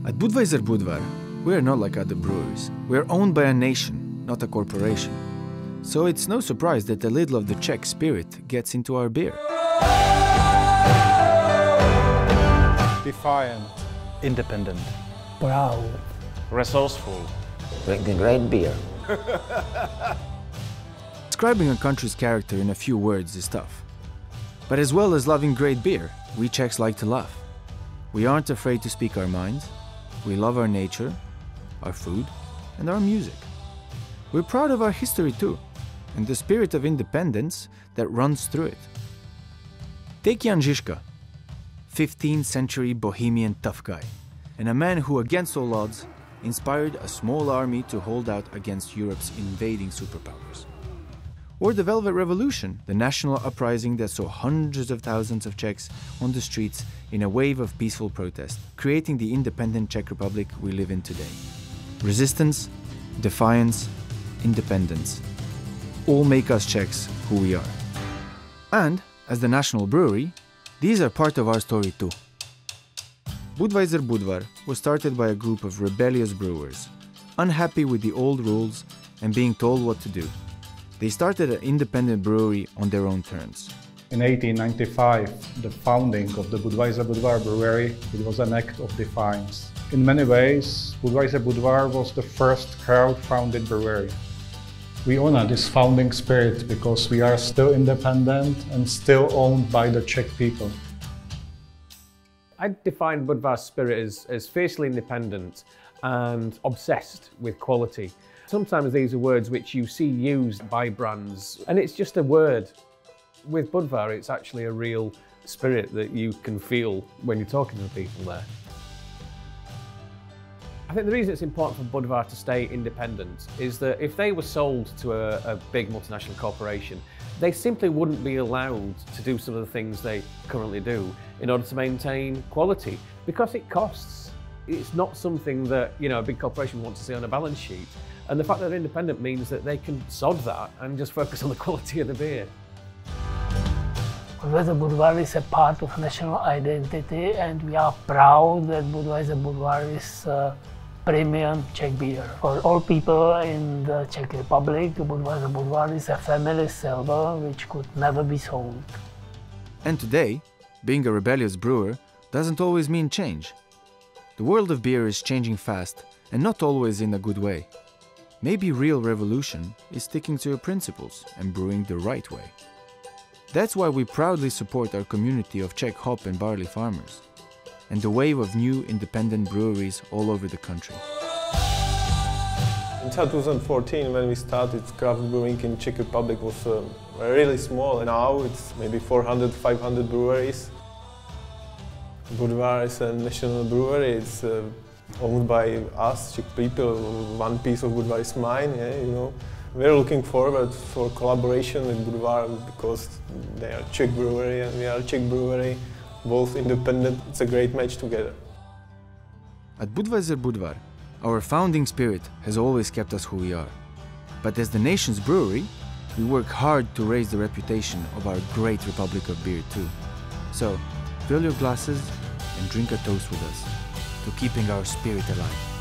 At Budweiser Budvar, we are not like other breweries. We are owned by a nation, not a corporation. So it's no surprise that a little of the Czech spirit gets into our beer. Defiant. Independent. Proud. Resourceful. Drinking great beer. Describing a country's character in a few words is tough. But as well as loving great beer, we Czechs like to laugh. We aren't afraid to speak our minds. We love our nature, our food, and our music. We're proud of our history too, and the spirit of independence that runs through it. Take Jan Žižka, 15th century Bohemian tough guy, and a man who, against all odds, inspired a small army to hold out against Europe's invading superpowers. Or the Velvet Revolution, the national uprising that saw hundreds of thousands of Czechs on the streets in a wave of peaceful protest, creating the independent Czech Republic we live in today. Resistance, defiance, independence, all make us Czechs who we are. And, as the national brewery, these are part of our story too. Budweiser Budvar was started by a group of rebellious brewers, unhappy with the old rules and being told what to do. They started an independent brewery on their own terms. In 1895, the founding of the Budweiser Budvar brewery, it was an act of defiance. In many ways, Budweiser Budvar was the first crowd-founded brewery. We honor this founding spirit because we are still independent and still owned by the Czech people. I define Budvar's spirit as fiercely independent and obsessed with quality. Sometimes these are words which you see used by brands, and it's just a word. With Budvar, it's actually a real spirit that you can feel when you're talking to people there. I think the reason it's important for Budvar to stay independent is that if they were sold to a big multinational corporation, they simply wouldn't be allowed to do some of the things they currently do in order to maintain quality, because it costs. It's not something that, you know, a big corporation wants to see on a balance sheet. And the fact that they're independent means that they can sod that and just focus on the quality of the beer. Budweiser Budvar is a part of national identity, and we are proud that Budweiser Budvar is premium Czech beer. For all people in the Czech Republic, Budweiser Budvar is a family silver which could never be sold. And today, being a rebellious brewer doesn't always mean change. The world of beer is changing fast, and not always in a good way. Maybe real revolution is sticking to your principles and brewing the right way. That's why we proudly support our community of Czech hop and barley farmers, and the wave of new independent breweries all over the country. In 2014, when we started, craft brewing in Czech Republic was really small, and now it's maybe 400, 500 breweries. Budvar is a national brewery. It's owned by us, Czech people. One piece of Budvar is mine, yeah, you know. We're looking forward for collaboration with Budvar because they are Czech brewery and we are Czech brewery, both independent. It's a great match together. At Budweiser Budvar, our founding spirit has always kept us who we are. But as the nation's brewery, we work hard to raise the reputation of our great Republic of beer too. So, fill your glasses and drink a toast with us to keeping our spirit alive.